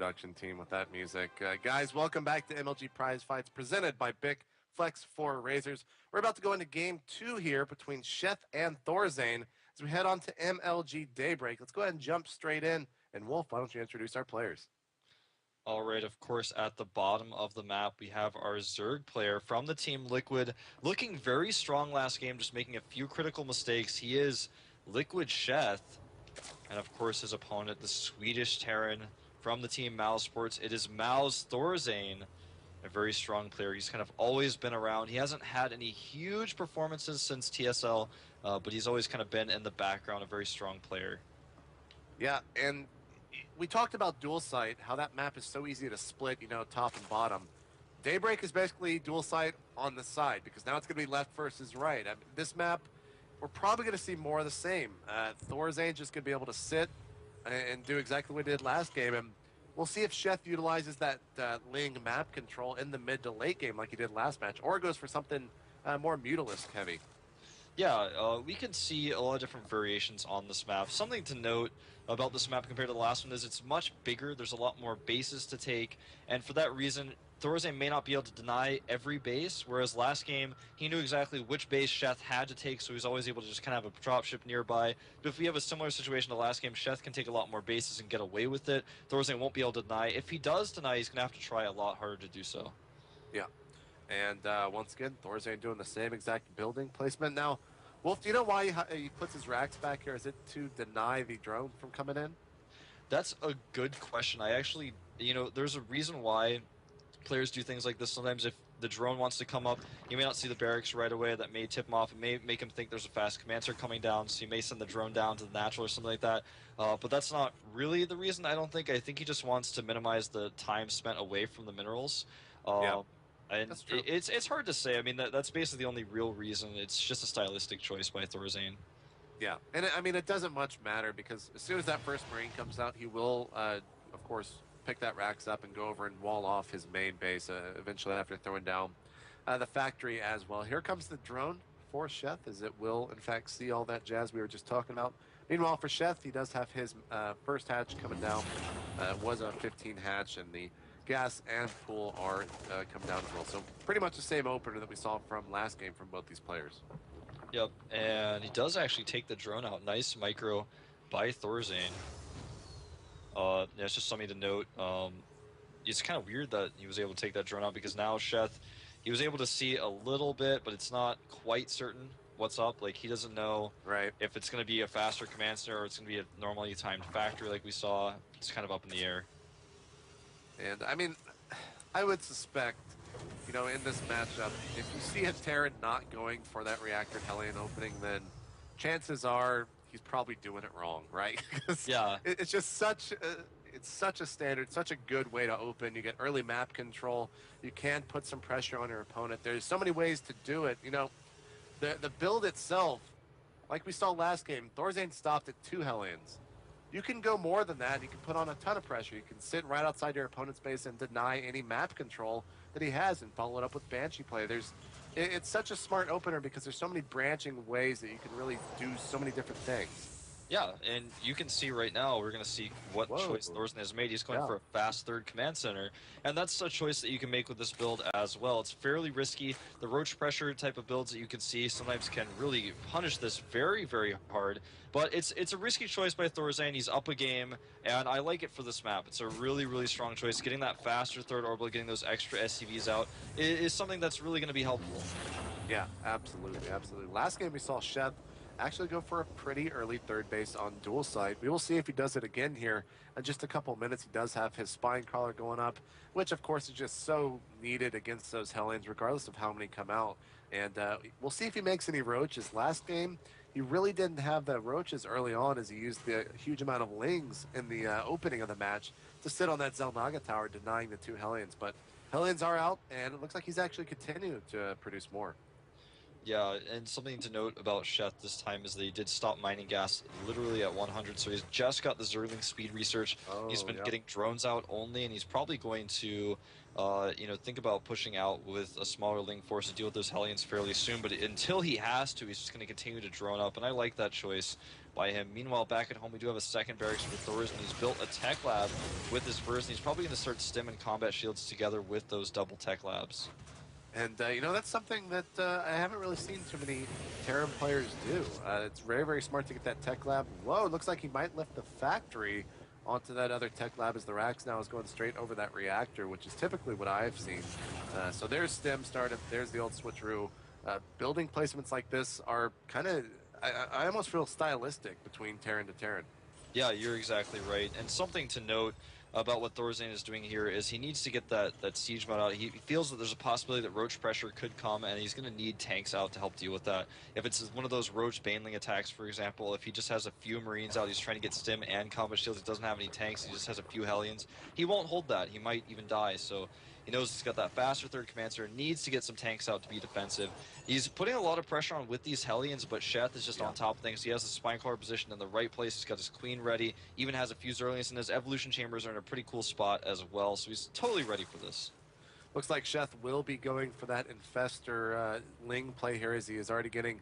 production team with that music. Guys, welcome back to MLG Prize Fights presented by Bic Flex 4 Razors. We're about to go into game 2 here between Sheth and Thorzian as we head on to MLG Daybreak. Let's go ahead and jump straight in. And Wolf, why don't you introduce our players? All right, of course, at the bottom of the map, we have our Zerg player from the team Liquid, looking very strong last game, just making a few critical mistakes. He is Liquid Sheth, and of course his opponent, the Swedish Terran from the team Mal Sports. It is Mal's Thorzian, a very strong player. He's kind of always been around. He hasn't had any huge performances since TSL, but he's always kind of been in the background, a very strong player. Yeah, and we talked about dual site, how that map is so easy to split, top and bottom. Daybreak is basically dual site on the side because now it's going to be left versus right. I mean, this map, we're probably going to see more of the same. Thorzian just going to be able to sit and do exactly what he did last game, and we'll see if Sheth utilizes that Ling map control in the mid to late game like he did last match, or goes for something more Mutalisk heavy. Yeah, we can see a lot of different variations on this map. Something to note about this map compared to the last one is it's much bigger. There's a lot more bases to take, and for that reason, Thorzian may not be able to deny every base, whereas last game, he knew exactly which base Sheth had to take, so he's always able to just kind of have a dropship nearby. But if we have a similar situation to last game, Sheth can take a lot more bases and get away with it. Thorzian won't be able to deny. If he does deny, he's going to have to try a lot harder to do so. Yeah. And once again, Thorzian doing the same exact building placement. Now, Wolf, do you know why he puts his racks back here? Is it to deny the drone from coming in? That's a good question. I actually, there's a reason why players do things like this. Sometimes if the drone wants to come up, you may not see the barracks right away. That may tip him off. It may make him think there's a fast command center coming down, so you may send the drone down to the natural or something like that. But that's not really the reason, I don't think. I think he just wants to minimize the time spent away from the minerals. Yeah, And that's true. it's hard to say. I mean, that's basically the only real reason. It's just a stylistic choice by Thorzian. Yeah, and I mean, it doesn't much matter because as soon as that first Marine comes out, he will, of course, pick that racks up and go over and wall off his main base eventually after throwing down the factory as well. Here comes the drone for Sheth, as it will, in fact, see all that jazz we were just talking about. Meanwhile, for Sheth, he does have his first hatch coming down. It was a 15 hatch, and the gas and pool are coming down as well. So pretty much the same opener that we saw from last game from both these players. Yep, and he does actually take the drone out. Nice micro by Thorzian. Yeah, it's just something to note. It's kind of weird that he was able to take that drone out because now Sheth, he was able to see a little bit, but it's not quite certain what's up. Like, he doesn't know if it's going to be a faster command center or it's going to be a normally timed factory like we saw. It's kind of up in the air. And, I mean, I would suspect, in this matchup, if you see a Terran not going for that reactor Hellion opening, then chances are he's probably doing it wrong, right? Yeah. It's just such a standard, such a good way to open. You get early map control. You can put some pressure on your opponent. There's so many ways to do it. The build itself, like we saw last game, Thorzian stopped at 2 Hellions. You can go more than that. You can put on a ton of pressure. You can sit right outside your opponent's base and deny any map control that he has and follow it up with Banshee play. It's such a smart opener because there's so many branching ways that you can really do so many different things. Yeah, and you can see right now, we're going to see what choice Thorzian has made. He's going for a fast third command center, and that's a choice that you can make with this build as well. It's fairly risky. The roach pressure type of builds that you can see sometimes can really punish this very, very hard, but it's a risky choice by Thorzian. He's up a game, and I like it for this map. It's a really, really strong choice. Getting that faster third orbital, getting those extra SCVs out is something that's really going to be helpful. Yeah, absolutely, absolutely. Last game we saw Sheth actually go for a pretty early third base on dual site. We will see if he does it again here in just a couple minutes. He does have his spine crawler going up, which of course is just so needed against those Hellions regardless of how many come out. And we'll see if he makes any roaches. Last game, he really didn't have the roaches early on as he used the huge amount of lings in the opening of the match to sit on that Zelnaga tower denying the 2 Hellions. But Hellions are out, and it looks like he's actually continuing to produce more. Yeah, and something to note about Sheth this time is they did stop mining gas literally at 100, so he's just got the Zerling speed research. He's been getting drones out only, and he's probably going to, think about pushing out with a smaller Ling force to deal with those Hellions fairly soon, but until he has to, he's just going to continue to drone up, and I like that choice by him. Meanwhile, back at home, we do have a second barracks for Thorzian. He's built a tech lab with his burst, and he's probably going to start stim and combat shields together with those double tech labs. And, you know, that's something that I haven't really seen too many Terran players do. It's very, very smart to get that tech lab. Whoa, looks like he might lift the factory onto that other tech lab as the Rax now is going straight over that reactor, which is typically what I've seen. So there's stem startup, there's the old switcheroo. Building placements like this are kind of, I almost feel stylistic between Terran to Terran. Yeah, you're exactly right. And something to note about what Thorzian is doing here is he needs to get that siege mod out. He feels that there's a possibility that roach pressure could come, and he's going to need tanks out to help deal with that. If it's one of those roach baneling attacks, for example, if he just has a few marines out, he's trying to get stim and combat shields, he doesn't have any tanks, he just has a few hellions, he won't hold that. He might even die. So he knows he's got that faster third command center, needs to get some tanks out to be defensive. He's putting a lot of pressure on with these hellions, but Sheth is just on top of things. He has the spine collar position in the right place. He's got his queen ready, even has a few Zerlians, and his evolution chambers are in a pretty cool spot as well, so he's totally ready for this. Looks like Sheth will be going for that Infester Ling play here as he is already getting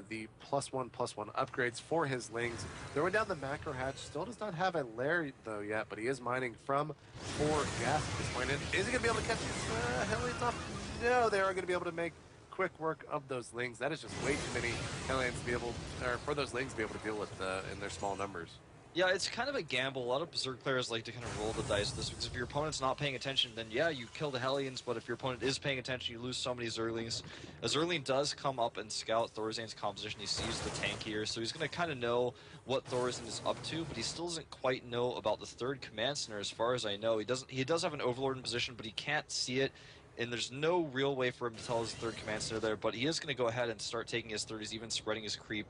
the +1/+1 upgrades for his Lings. Throwing down the macro hatch, still does not have a lair though yet, but he is mining from 4 gas at this point. And is he going to be able to catch these Hellions off? No, they are going to be able to make quick work of those Lings. That is just way too many Hellions to be able, or for those Lings to be able to deal with in their small numbers. Yeah, it's kind of a gamble. A lot of Berserk players like to kind of roll the dice with this, because if your opponent's not paying attention, then yeah, you kill the Hellions, but if your opponent is paying attention, you lose so many Zerlings. A Zerling does come up and scout Thorzian's composition. He sees the tank here, so he's going to kind of know what Thorzian is up to, but he still doesn't quite know about the third command center as far as I know. He does have an Overlord in position, but he can't see it, and there's no real way for him to tell his third command center there, but he is going to go ahead and start taking his third. He's even spreading his creep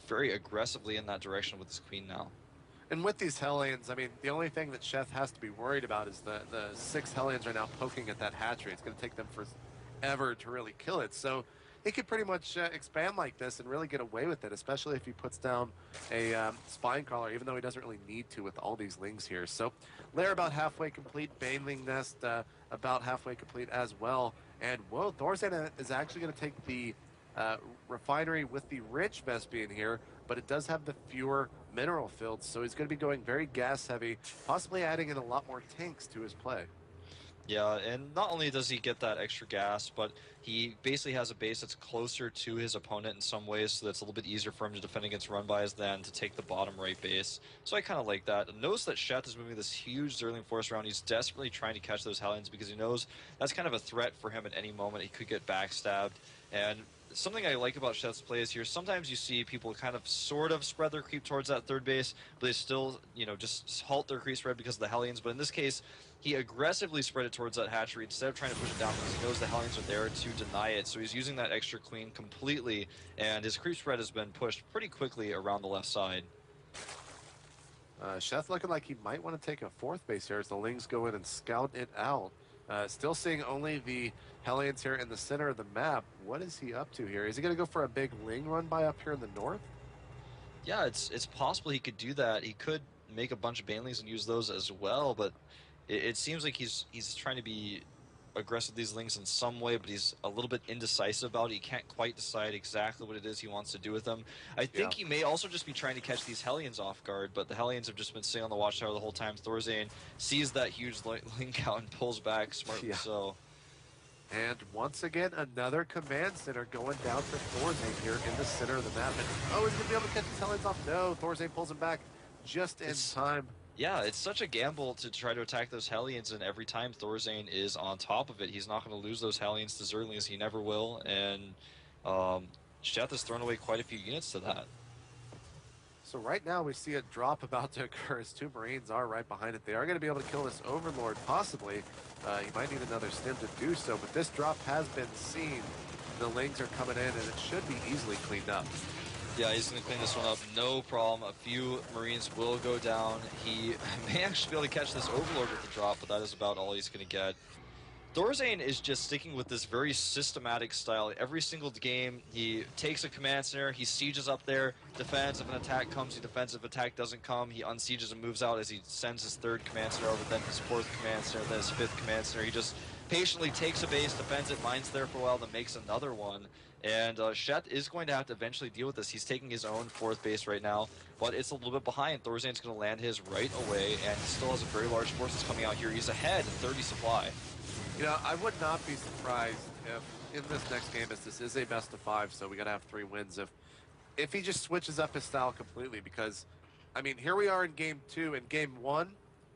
very aggressively in that direction with his queen now. And with these Hellions, I mean, the only thing that Sheth has to be worried about is the 6 Hellions are now poking at that hatchery. It's going to take them forever to really kill it. So he could pretty much expand like this and really get away with it, especially if he puts down a spine crawler, even though he doesn't really need to with all these Lings here. So lair about halfway complete, Baneling nest about halfway complete as well. And whoa, Thorzian is actually going to take the refinery with the rich Vespian here, but it does have the fewer mineral fields, so he's going to be going very gas heavy, possibly adding in a lot more tanks to his play. Yeah, and not only does he get that extra gas, but he basically has a base that's closer to his opponent in some ways, so that's a little bit easier for him to defend against run-bys than to take the bottom right base. So I kind of like that. Notice that Sheth is moving this huge Zerling force around. He's desperately trying to catch those Hellions because he knows that's kind of a threat for him at any moment. He could get backstabbed, and something I like about Sheth's play is here, sometimes you see people kind of sort of spread their creep towards that third base, but they still, you know, just halt their creep spread because of the Hellions. But in this case, he aggressively spread it towards that hatchery instead of trying to push it down because he knows the Hellions are there to deny it. So he's using that extra queen completely, and his creep spread has been pushed pretty quickly around the left side. Sheth looking like he might want to take a 4th base here as the Lings go in and scout it out. Still seeing only the Hellions here in the center of the map. What is he up to here? Is he going to go for a big Ling run by up here in the north? Yeah, it's possible he could do that. He could make a bunch of Banelings and use those as well, but it seems like he's trying to be aggressive with these Lings in some way, but he's a little bit indecisive about it. He can't quite decide exactly what it is he wants to do with them. I think he may also just be trying to catch these Hellions off guard, but the Hellions have just been sitting on the watchtower the whole time. Thorzian sees that huge Ling count and pulls back smartly so. And once again, another command center going down for Thorzian here in the center of the map. And, oh, is he going to be able to catch his Hellions off? No, Thorzian pulls him back just in time. Yeah, it's such a gamble to try to attack those Hellions, and every time Thorzian is on top of it, he's not going to lose those Hellions to Zerlings. He never will, and Sheth has thrown away quite a few units to that. So right now we see a drop about to occur as 2 Marines are right behind it. They are going to be able to kill this Overlord, possibly. He might need another stim to do so, but this drop has been seen. The Lings are coming in, and it should be easily cleaned up. Yeah, he's going to clean this one up, no problem. A few Marines will go down. He may actually be able to catch this Overlord with the drop, but that is about all he's going to get. Thorzian is just sticking with this very systematic style. Every single game, he takes a command center, he sieges up there, defends. If an attack comes, he defends. If attack doesn't come, he unsieges and moves out as he sends his third command center over, then his fourth command center, then his fifth command center. He just patiently takes a base, defends it, mines there for a while, then makes another one. And Sheth is going to have to eventually deal with this. He's taking his own fourth base right now, but it's a little bit behind. Thorzian's going to land his right away, and he still has a very large forces coming out here. He's ahead in 30 supply. You know, I would not be surprised if in this next game, as this is a best of 5, so we got to have 3 wins, if he just switches up his style completely, because, I mean, here we are in game 2. In game 1,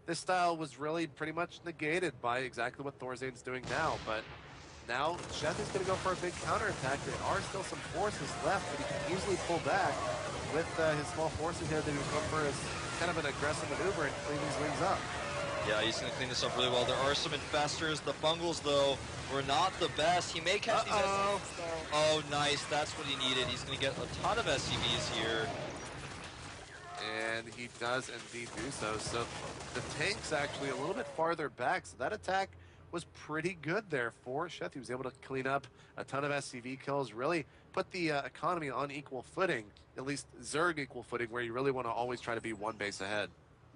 this style was really pretty much negated by exactly what Thorzian's doing now, but now Sheth is going to go for a big counterattack. There are still some forces left, but he can easily pull back with his small forces here that he was going for his kind of an aggressive maneuver and clean these wings up. Yeah, he's going to clean this up really well. There are some infestors. The fungals, though, were not the best. He may catch these SCVs, though. Oh, nice. That's what he needed. He's going to get a ton of SCVs here. And he does indeed do so. So the tank's actually a little bit farther back. So that attack was pretty good there for Sheth. He was able to clean up a ton of SCV kills, really put the economy on equal footing, at least Zerg equal footing, where you really want to always try to be one base ahead.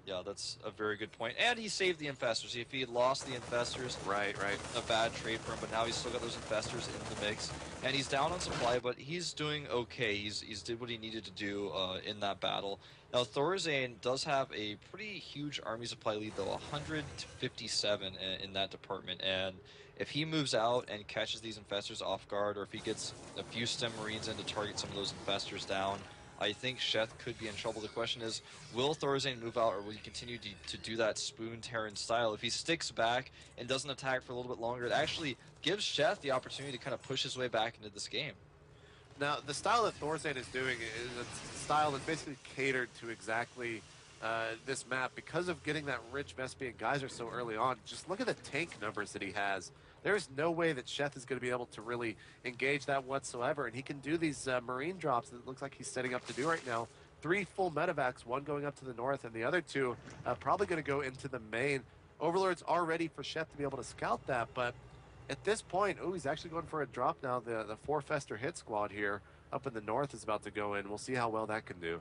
Yeah, that's a very good point. And he saved the infestors. If he had lost the infestors, right, a bad trade for him, but now he's still got those infestors in the mix. And he's down on supply, but he's doing okay. He's did what he needed to do in that battle. Now, Thorzian does have a pretty huge army supply lead, though, 157 in that department. And if he moves out and catches these infestors off guard, or if he gets a few stem marines in to target some of those infestors down, I think Sheth could be in trouble. The question is, will Thorzian move out, or will he continue to do that Spoon Terran style? If he sticks back and doesn't attack for a little bit longer, it actually gives Sheth the opportunity to kind of push his way back into this game. Now, the style that Thorzian is doing is a style that's basically catered to exactly this map because of getting that rich Vespian Geyser so early on. Just look at the tank numbers that he has. There's no way that Sheth is going to be able to really engage that whatsoever, and he can do these marine drops that it looks like he's setting up to do right now. 3 full medevacs, 1 going up to the north, and the other 2 probably going to go into the main. Overlords are ready for Sheth to be able to scout that, but at this point, oh, he's actually going for a drop now. The 4 Fester hit squad here up in the north is about to go in. We'll see how well that can do.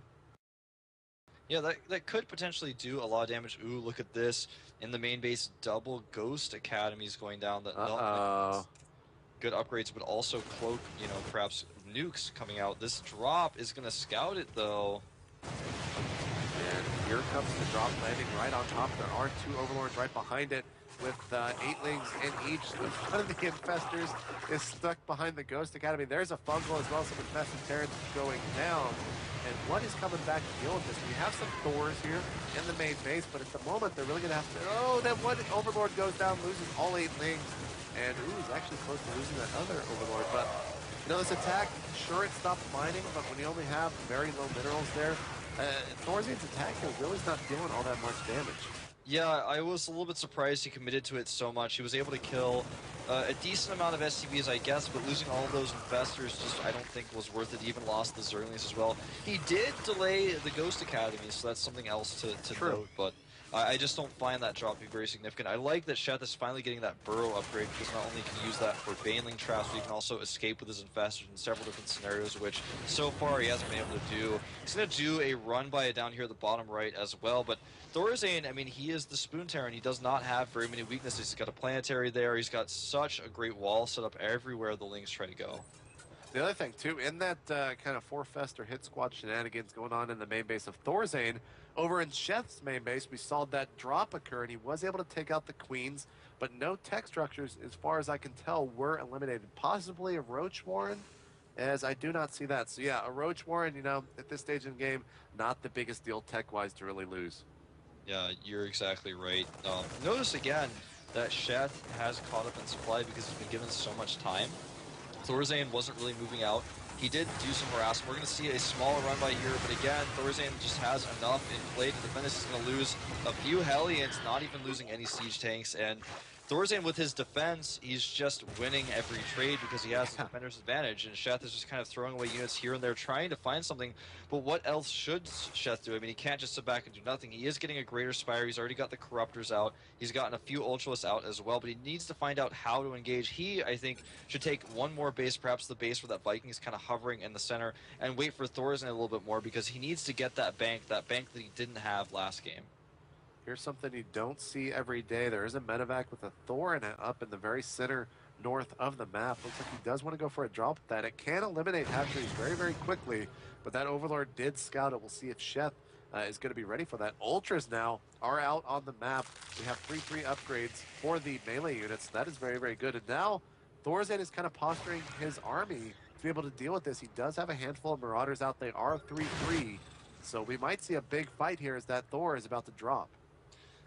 Yeah, that could potentially do a lot of damage. Ooh, look at this. In the main base, double Ghost Academies going down. Good upgrades, but also cloak, perhaps nukes coming out. This drop is going to scout it, though. And here comes the drop landing right on top. There are 2 Overlords right behind it with 8lings in each. One of the infestors is stuck behind the Ghost Academy. There's a fungal as well, some infested Terrans going down. And what is coming back to deal with this? We have some Thors here in the main base, but at the moment they're really going to have to... Oh, then one Overlord goes down, loses all 8lings. And ooh, he's actually close to losing that other Overlord. But, this attack, sure it stopped mining, but when you only have very low minerals there, Thorzian's attack here really is not dealing all that much damage. Yeah, I was a little bit surprised he committed to it so much. He was able to kill a decent amount of SCVs, I guess, but losing all of those infestors just, I don't think, was worth it. He even lost the Zerglings as well. He did delay the Ghost Academy, so that's something else to note, but I just don't find that drop to be very significant. I like that Sheth is finally getting that burrow upgrade, because not only can he use that for Baneling traps, but he can also escape with his infestors in several different scenarios, which so far he hasn't been able to do. He's going to do a run by it down here at the bottom right as well, but Thorzian, I mean, he is the Spoon Terran. He does not have very many weaknesses. He's got a planetary there. He's got such a great wall set up everywhere the Lings try to go. The other thing, too, in that kind of 4 Fester hit squad shenanigans going on in the main base of Thorzian, over in Sheth's main base, we saw that drop occur, and he was able to take out the Queens, but no tech structures, as far as I can tell, were eliminated. Possibly a Roach Warren, as I do not see that. So, yeah, a Roach Warren, at this stage in the game, not the biggest deal tech-wise to really lose. Yeah, you're exactly right. Notice again that Sheth has caught up in supply because he's been given so much time. Thorzian wasn't really moving out. He did do some harassment. We're going to see a small run by here, but again, Thorzian just has enough in play to defend this. He's going to lose a few Hellions, not even losing any siege tanks, and Thorzian, with his defense, he's just winning every trade because he has the defender's advantage, and Sheth is just kind of throwing away units here and there, trying to find something. But what else should Sheth do? I mean, he can't just sit back and do nothing. He is getting a greater Spire. He's already got the Corruptors out. He's gotten a few Ultralists out as well, but he needs to find out how to engage. He, I think, should take one more base, perhaps the base where that Viking is kind of hovering in the center, and wait for Thorzian a little bit more because he needs to get that bank that he didn't have last game. Here's something you don't see every day. There is a medevac with a Thor in it up in the very center north of the map. Looks like he does want to go for a drop with that. It can eliminate hatcheries very, very quickly, but that Overlord did scout it. We'll see if Sheth is going to be ready for that. Ultras now are out on the map. We have 3-3 upgrades for the melee units. That is very, very good. And now Thorzian is kind of posturing his army to be able to deal with this. He does have a handful of Marauders out. They are 3-3. So we might see a big fight here as that Thor is about to drop.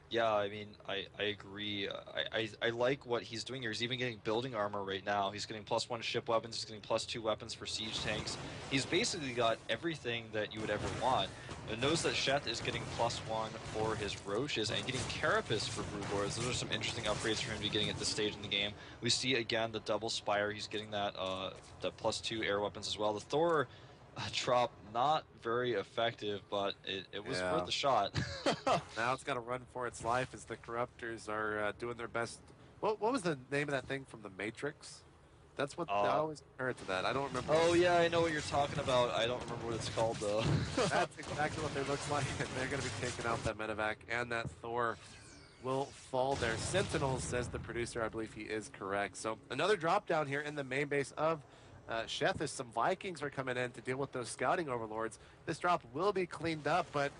Yeah, I mean, I agree. I like what he's doing here. He's even getting building armor right now. He's getting +1 ship weapons. He's getting +2 weapons for siege tanks. He's basically got everything that you would ever want. And knows that Sheth is getting +1 for his Roaches and getting Carapace for Broodlords. Those are some interesting upgrades for him to be getting at this stage in the game. We see, again, the double Spire. He's getting that the +2 air weapons as well. The Thor drop, not very effective, but it was worth the shot. Now it's got to run for its life as the Corruptors are doing their best. What was the name of that thing from the Matrix? That's what I always compare it to that. I don't remember. Oh yeah, I know what you're talking about. I don't remember what it's called though. That's exactly what they look like, and they're going to be taking out that medevac, and that Thor will fall there. Sentinels, says the producer. I believe he is correct. So another drop down here in the main base of Sheth, as some Vikings are coming in to deal with those scouting overlords. This drop will be cleaned up, but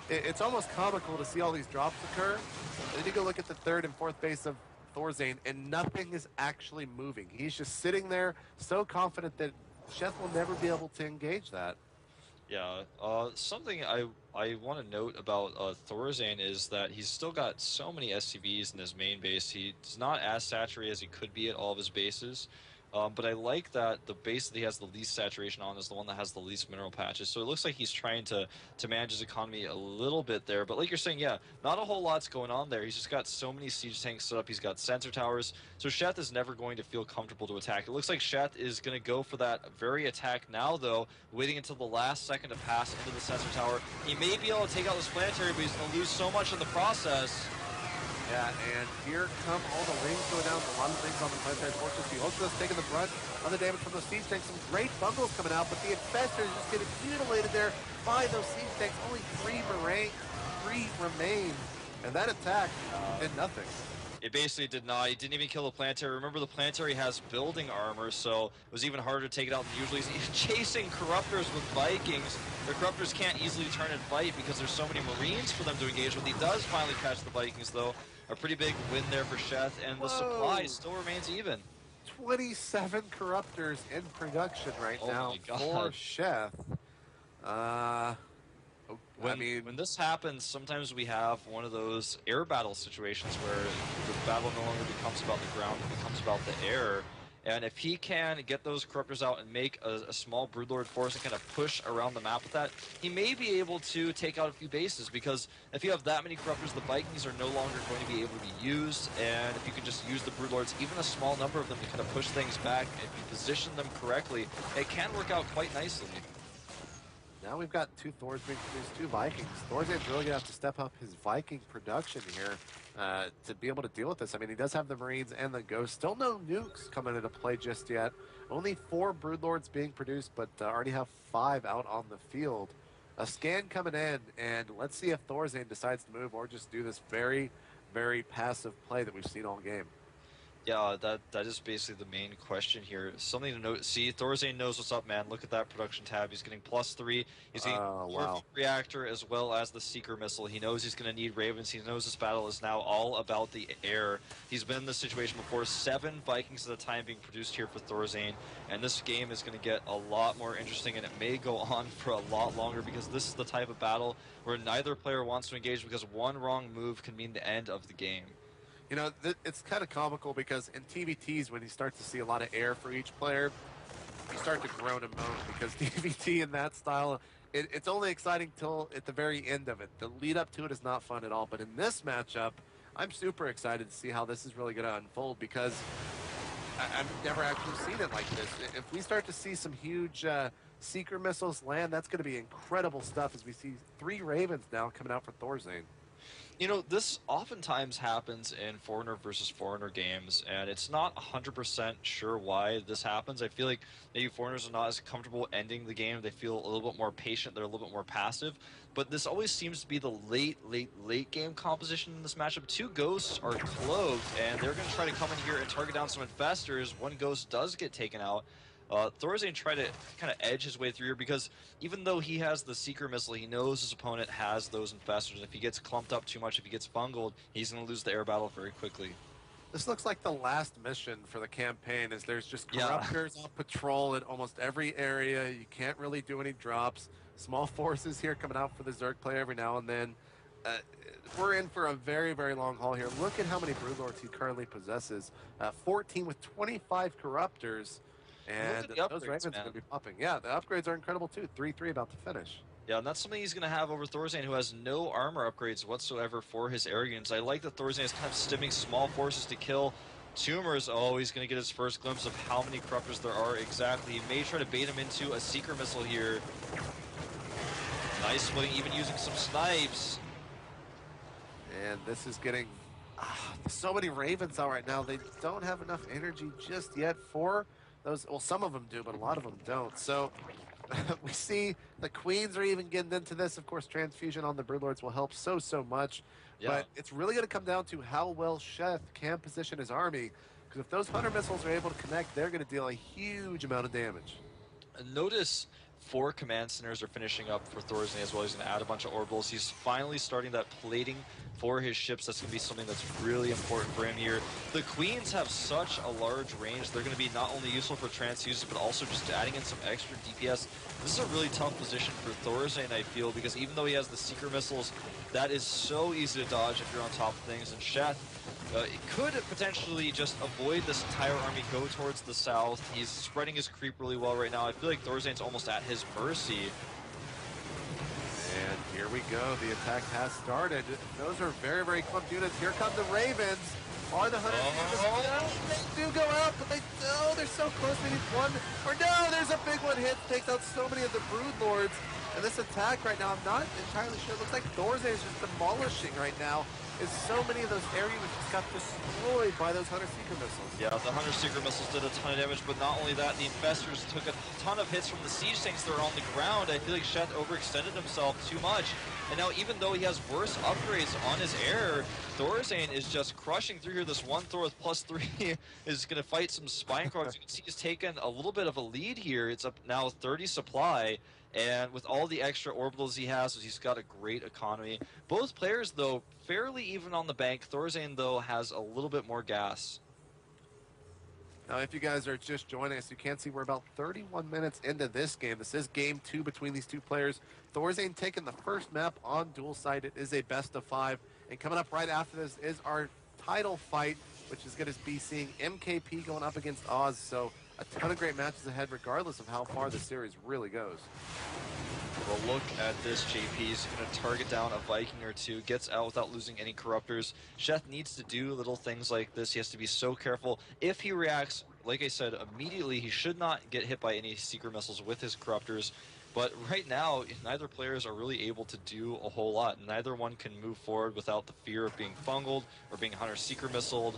it's almost comical to see all these drops occur. And then you go look at the third and fourth base of Thorzian, and nothing is actually moving. He's just sitting there so confident that Sheth will never be able to engage that. Yeah, something I want to note about Thorzian is that he's still got so many SCVs in his main base. He's not as saturated as he could be at all of his bases. But I like that the base that he has the least saturation on is the one that has the least mineral patches. So it looks like he's trying to manage his economy a little bit there. But like you're saying, yeah, not a whole lot's going on there. He's just got so many siege tanks set up. He's got sensor towers. So Sheth is never going to feel comfortable to attack. It looks like Sheth is going to go for that very attack now, though, waiting until the last second to pass into the sensor tower. He may be able to take out this planetary, but he's going to lose so much in the process. Yeah, and here come all the rings going down. A lot of things on the planetary fortress. The Ultras taking the brunt of the damage from those siege tanks. Some great bungles coming out, but the infestors just getting mutilated there by those siege tanks. Only three remain, and that attack did nothing. It basically did not. He didn't even kill the planetary. Remember, the planetary has building armor, so it was even harder to take it out than usually. He's chasing Corruptors with Vikings. The Corruptors can't easily turn and fight because there's so many Marines for them to engage with. He does finally catch the Vikings, though. A pretty big win there for Sheth, and the supply still remains even. 27 Corruptors in production right now for Sheth. When this happens, sometimes we have one of those air battle situations where the battle no longer becomes about the ground, it becomes about the air. And if he can get those Corruptors out and make a small Broodlord force and kind of push around the map with that, he may be able to take out a few bases, because if you have that many Corruptors, the Vikings are no longer going to be able to be used, and if you can just use the Broodlords, even a small number of them, to kind of push things back, if you position them correctly, it can work out quite nicely. Now we've got two Thors being produced, two Vikings. Thorzian's really going to have to step up his Viking production here to be able to deal with this. I mean, he does have the Marines and the Ghosts. Still no nukes coming into play just yet. Only 4 Broodlords being produced, but already have 5 out on the field. A scan coming in, and let's see if Thorzian decides to move or just do this very, very passive play that we've seen all game. Yeah, that is basically the main question here. Something to note. See, Thorzian knows what's up, man. Look at that production tab. He's getting +3. He's getting reactor as well as the Seeker missile. He knows he's going to need Ravens. He knows this battle is now all about the air. He's been in this situation before. 7 Vikings at a time being produced here for Thorzian, and this game is going to get a lot more interesting, and it may go on for a lot longer, because this is the type of battle where neither player wants to engage, because one wrong move can mean the end of the game. You know, it's kind of comical, because in TVTs, when you start to see a lot of air for each player, you start to groan and moan, because TVT in that style, it's only exciting till at the very end of it. The lead up to it is not fun at all. But in this matchup, I'm super excited to see how this is really going to unfold because I've never actually seen it like this. If we start to see some huge seeker missiles land, that's going to be incredible stuff as we see 3 Ravens now coming out for Thorzian. You know, this oftentimes happens in Foreigner versus Foreigner games, and it's not 100% sure why this happens. I feel like maybe Foreigners are not as comfortable ending the game. They feel a little bit more patient. They're a little bit more passive. But this always seems to be the late game composition in this matchup. 2 Ghosts are cloaked, and they're going to try to come in here and target down some Infestors. 1 Ghost does get taken out. Thorzian tried to kind of edge his way through here because even though he has the Seeker Missile, he knows his opponent has those Infestors. And if he gets clumped up too much, if he gets bungled, he's going to lose the air battle very quickly. This looks like the last mission for the campaign as there's just Yeah. corruptors on patrol in almost every area. You can't really do any drops. Small forces here coming out for the Zerg player every now and then. We're in for a very, very long haul here. Look at how many Broodlords he currently possesses. 14 with 25 corruptors. And those Ravens are going to be popping. Yeah, the upgrades are incredible too. 3-3 about to finish. Yeah, and that's something he's going to have over Thorzian, who has no armor upgrades whatsoever for his air units. I like that Thorzian is kind of stimming small forces to kill Tumors. Oh, he's going to get his first glimpse of how many corruptors there are exactly. He may try to bait him into a Seeker Missile here. Nice splitting, even using some snipes. And this is getting so many Ravens out right now. They don't have enough energy just yet for those. Well, some of them do, but a lot of them don't. So we see the Queens are even getting into this. Of course, transfusion on the Broodlords will help so much. Yeah. But it's really going to come down to how well Sheth can position his army. Because if those Hunter missiles are able to connect, they're going to deal a huge amount of damage. Notice 4 command centers are finishing up for Thorzian as well. He's going to add a bunch of orbitals. He's finally starting that plating for his ships. That's going to be something that's really important for him here. The Queens have such a large range. They're going to be not only useful for transfuses, but also just adding in some extra DPS. This is a really tough position for Thorzian, I feel, because even though he has the Seeker missiles, that is so easy to dodge if you're on top of things. And Sheth could potentially just avoid this entire army, go towards the south. He's spreading his creep really well right now. I feel like Thorzian's almost at his mercy. And here we go. The attack has started. Those are very, very clumped units. Here come the Ravens. Are the Hunters? They do go out, but they're so close. Maybe one, or no, there's a big one hit. Takes out so many of the Broodlords. And this attack right now, I'm not entirely sure. It looks like Thorzian is just demolishing right now. Is so many of those air units just got destroyed by those Hunter Seeker missiles. Yeah, the Hunter Seeker missiles did a ton of damage, but not only that, the Infestors took a ton of hits from the siege tanks that are on the ground. I feel like Sheth overextended himself too much. And now, even though he has worse upgrades on his air, Thorzian is just crushing through here. This 1 Thor with +3 is going to fight some Spinecrocs. You can see he's taken a little bit of a lead here. It's up now 30 supply. And with all the extra orbitals he has, he's got a great economy. Both players, though, fairly even on the bank. Thorzian, though, has a little bit more gas. Now, if you guys are just joining us, you can see we're about 31 minutes into this game. This is game 2 between these two players. Thorzian taking the first map on dual side. It is a best of 5. And coming up right after this is our title fight, which is going to be seeing MKP going up against Oz. So a ton of great matches ahead, regardless of how far the series really goes. Well, look at this. JP's going to target down a Viking or 2, gets out without losing any corruptors. Sheth needs to do little things like this. He has to be so careful. If he reacts, like I said, immediately, he should not get hit by any Seeker missiles with his corruptors. But right now, neither players are really able to do a whole lot. Neither one can move forward without the fear of being fungled or being Hunter Seeker missiled.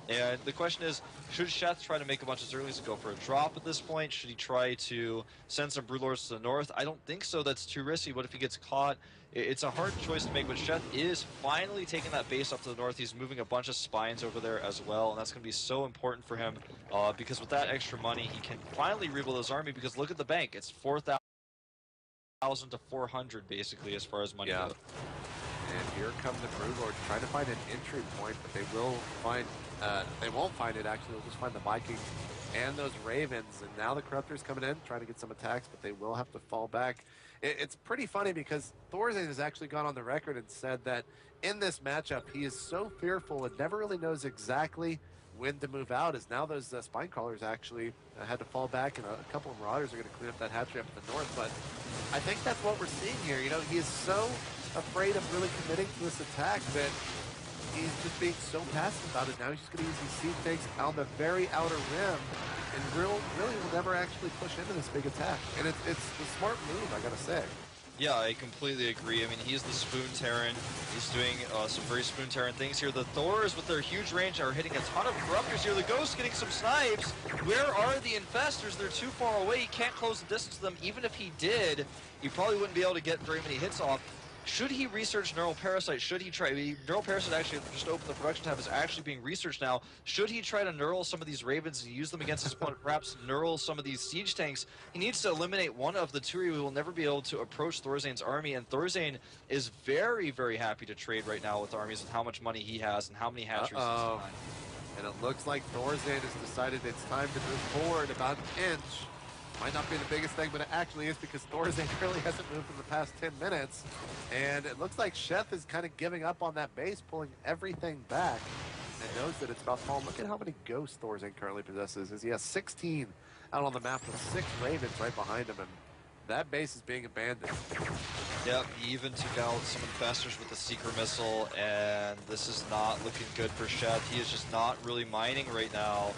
And the question is, should Sheth try to make a bunch of Zerglies to go for a drop at this point? Should he try to send some Broodlords to the north? I don't think so. That's too risky. What if he gets caught? It's a hard choice to make, but Sheth is finally taking that base up to the north. He's moving a bunch of spines over there as well, and that's going to be so important for him because with that extra money, he can finally rebuild his army because look at the bank. It's 4,000 to 400 basically as far as money goes. And here come the Broodlords trying to find an entry point, but they will find, they won't find it actually, they'll just find the Vikings and those Ravens. And now the Corruptors coming in, trying to get some attacks, but they will have to fall back. It's pretty funny because Thorzian has actually gone on the record and said that in this matchup, he is so fearful and never really knows exactly when to move out, as now those Spinecrawlers actually had to fall back, and a couple of Marauders are going to clean up that hatchery up in the north. But I think that's what we're seeing here. You know, he is so afraid of really committing to this attack that he's just being so passive about it now. He's just going to use these seed tanks on the very outer rim and really will never actually push into this big attack. And it's the smart move, I got to say. Yeah, I completely agree. I mean, he's the Spoon Terran. He's doing some very Spoon Terran things here. The Thors, with their huge range, are hitting a ton of Corruptors here. The Ghosts getting some snipes. Where are the Infestors? They're too far away. He can't close the distance to them. Even if he did, he probably wouldn't be able to get very many hits off. Should he research Neural Parasite? Should he try? Neural Parasite actually just opened the production tab, is actually being researched now. Should he try to neural some of these Ravens and use them against his opponent? Perhaps neural some of these siege tanks. He needs to eliminate one of the two. He will never be able to approach Thorzian's army, and Thorzian is very, very happy to trade right now with armies and how much money he has and how many hatcheries he's behind. And it looks like Thorzian has decided it's time to move forward about an inch. Might not be the biggest thing, but it actually is, because Thorzian really hasn't moved in the past 10 minutes. And it looks like Sheth is kind of giving up on that base, pulling everything back, and knows that it's about to fall. Look at how many ghosts Thorzian currently possesses. He has 16 out on the map with 6 Ravens right behind him, and that base is being abandoned. Yep, he even took out some Infestors with the Seeker Missile, and this is not looking good for Sheth. He is just not really mining right now.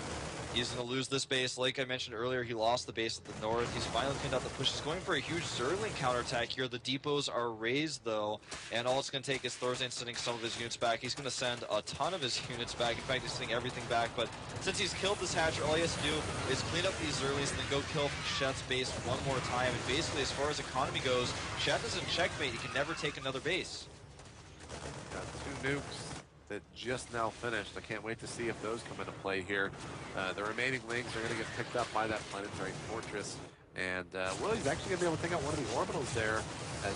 He's going to lose this base. Like I mentioned earlier, he lost the base at the north. He's finally cleaned out the push. He's going for a huge Zerling counterattack here. The depots are raised, though, and all it's going to take is Thorzian sending some of his units back. He's going to send a ton of his units back. In fact, he's sending everything back, but since he's killed this Hatcher, all he has to do is clean up these Zerlings and then go kill Sheth's base one more time. And basically, as far as economy goes, Sheth is in checkmate. He can never take another base. Got 2 nukes that just now finished. I can't wait to see if those come into play here. The remaining lings are going to get picked up by that planetary fortress, and Willie's actually going to be able to take out one of the orbitals there, as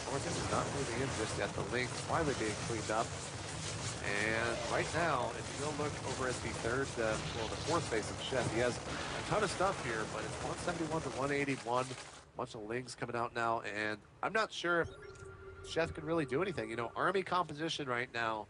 Thorzian is not moving in just yet. The lings finally being cleaned up, and right now, if you go look over at the the 4th base of Sheth, he has a ton of stuff here, but it's 171 to 181. Bunch of lings coming out now, and I'm not sure if Sheth can really do anything. You know, army composition right now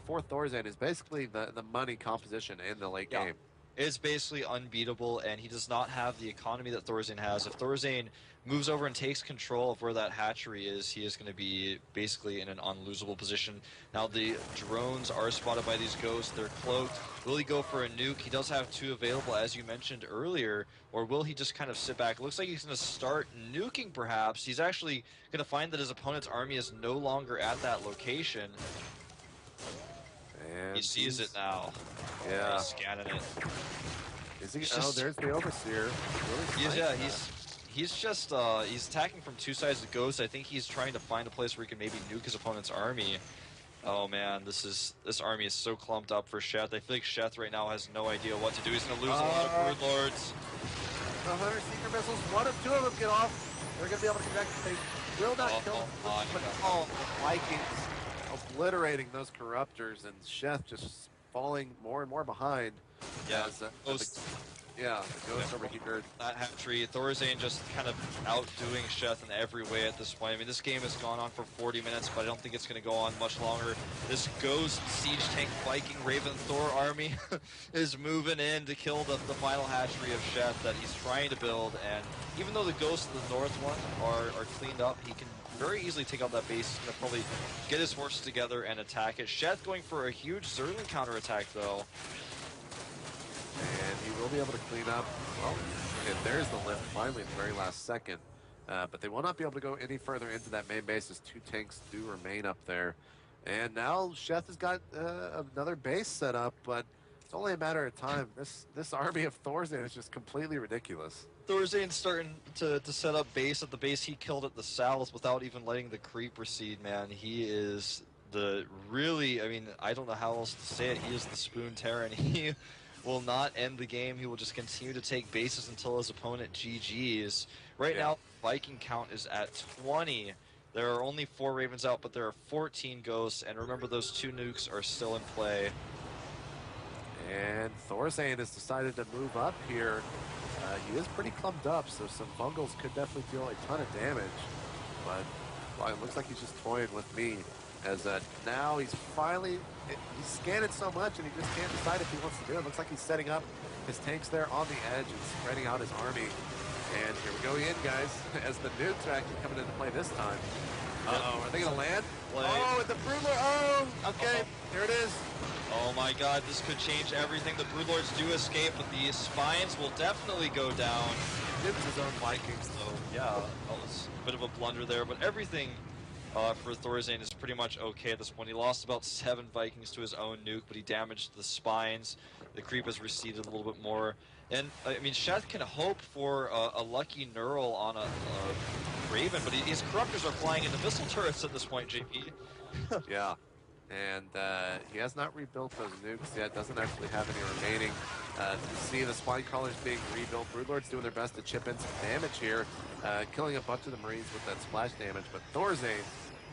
for Thorzian is basically the money composition in the late game. It's basically unbeatable, and he does not have the economy that Thorzian has. If Thorzian moves over and takes control of where that hatchery is, he is going to be basically in an unlosable position. Now, the drones are spotted by these ghosts. They're cloaked. Will he go for a nuke? He does have 2 available, as you mentioned earlier, or will he just kind of sit back? It looks like he's going to start nuking, perhaps. He's actually going to find that his opponent's army is no longer at that location. And he sees it now. Yeah. He's scanning it. Is he? Oh, there's the Overseer. Really He's attacking from 2 sides of the Ghost. I think he's trying to find a place where he can maybe nuke his opponent's army. Oh man, this army is so clumped up for Sheth. I feel like Sheth right now has no idea what to do. He's gonna lose a lot of Brood Lords. The 100 Seeker missiles, 1 of 2 of them get off. They're gonna be able to connect. They will not kill them, but the Vikings obliterating those Corruptors, and Sheth just falling more and more behind. Yeah, the Ghost over here. That hatchery, Thorzian just kind of outdoing Sheth in every way at this point. I mean, this game has gone on for 40 minutes, but I don't think it's going to go on much longer. This Ghost Siege Tank Viking Raven Thor army is moving in to kill the final hatchery of Sheth that he's trying to build, and even though the Ghosts of the North one are cleaned up, he can very easily take out that base. He's going to probably get his forces together and attack it. Sheth going for a huge Zerling counterattack, though. And he will be able to clean up. Well, and there's the lift finally in the very last second. But they will not be able to go any further into that main base as 2 tanks do remain up there. And now Sheth has got another base set up, but it's only a matter of time. This army of Thorzian is just completely ridiculous. Thorzian's starting to set up base at the base he killed at the south without even letting the creep proceed, man. He is I mean, I don't know how else to say it. He is the Spoon Terran. He will not end the game. He will just continue to take bases until his opponent GG's. Right now, Viking count is at 20. There are only 4 Ravens out, but there are 14 Ghosts, and remember those 2 nukes are still in play. And Thorzian has decided to move up here. He is pretty clumped up, so some Bungles could definitely deal a ton of damage. But well, it looks like he's just toying with me, as now he's finally, he's scanned it so much and he just can't decide if he wants to do it. Looks like he's setting up his tanks there on the edge and spreading out his army. And here we go again, guys, as the nukes are actually coming into play this time. Uh-oh, are they going to land? Play. Oh, and the Broodlord. Oh, okay. Here it is. Oh my god, this could change everything. The Broodlords do escape, but the Spines will definitely go down. It's his own Vikings, though. Yeah, that was a bit of a blunder there, but everything for Thorzian is pretty much okay at this point. He lost about 7 Vikings to his own nuke, but he damaged the Spines. The creep has receded a little bit more. And, I mean, Sheth can hope for a lucky Neural on a Raven, but his Corruptors are flying into missile turrets at this point, JP. Yeah. And he has not rebuilt those nukes yet. Doesn't actually have any remaining. You see the Spine Crawlers being rebuilt. Broodlord's doing their best to chip in some damage here, killing a bunch of the Marines with that splash damage. But Thorzian,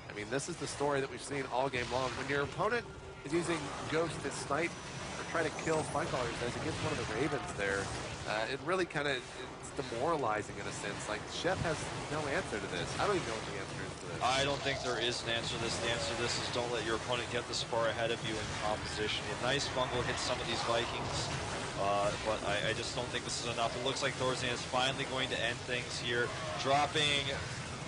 I mean, this is the story that we've seen all game long. When your opponent is using Ghost to snipe or try to kill Spine Crawlers as against one of the Ravens there, it really kind of it's demoralizing in a sense. Like, Sheth has no answer to this. I don't even know what the answer is to this. I don't think there is an answer to this. The answer to this is don't let your opponent get this far ahead of you in composition. A nice fungal hits some of these Vikings, but I just don't think this is enough. It looks like Thorzian is finally going to end things here, dropping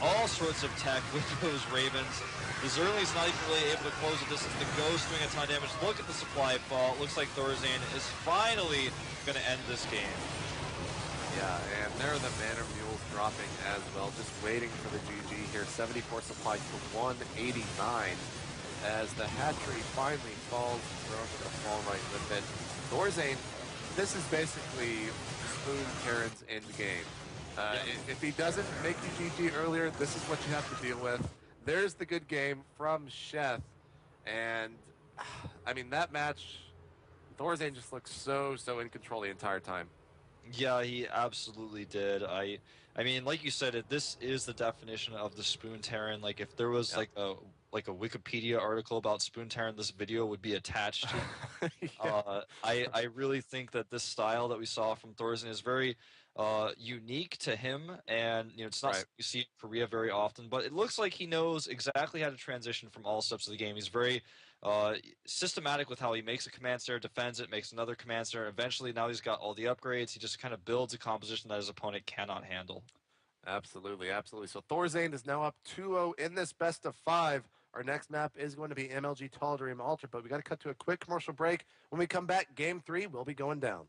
all sorts of tech with those Ravens. The Zerling's not even really able to close the distance. The Ghost doing a ton of damage. Look at the supply fall. It looks like Thorzian is finally going to end this game. Yeah, and there are the Banner Mules dropping as well, just waiting for the GG here. 74 supply to 189 as the hatchery finally falls. Drone's going to fall right with it. Thorzian, this is basically Spoon Terran's end game. If he doesn't make you GG earlier, this is what you have to deal with. There's the good game from Sheth. And, I mean, that match, Thorzian just looks so in control the entire time. Yeah, he absolutely did. I mean, like you said, this is the definition of the Spoon Terran. Like, if there was like a Wikipedia article about Spoon Terran, this video would be attached to. Yeah. I really think that this style that we saw from Thorzen is very unique to him, and it's not Right. something you see in Korea very often. But it looks like he knows exactly how to transition from all steps of the game. He's very uh, systematic with how he makes a command center, defends it, makes another command center. Eventually, now he's got all the upgrades. He just kind of builds a composition that his opponent cannot handle. Absolutely, absolutely. So Thorzian is now up 2-0 in this best of 5. Our next map is going to be MLG Dream Altar, but we got to cut to a quick commercial break. When we come back, Game 3 will be going down.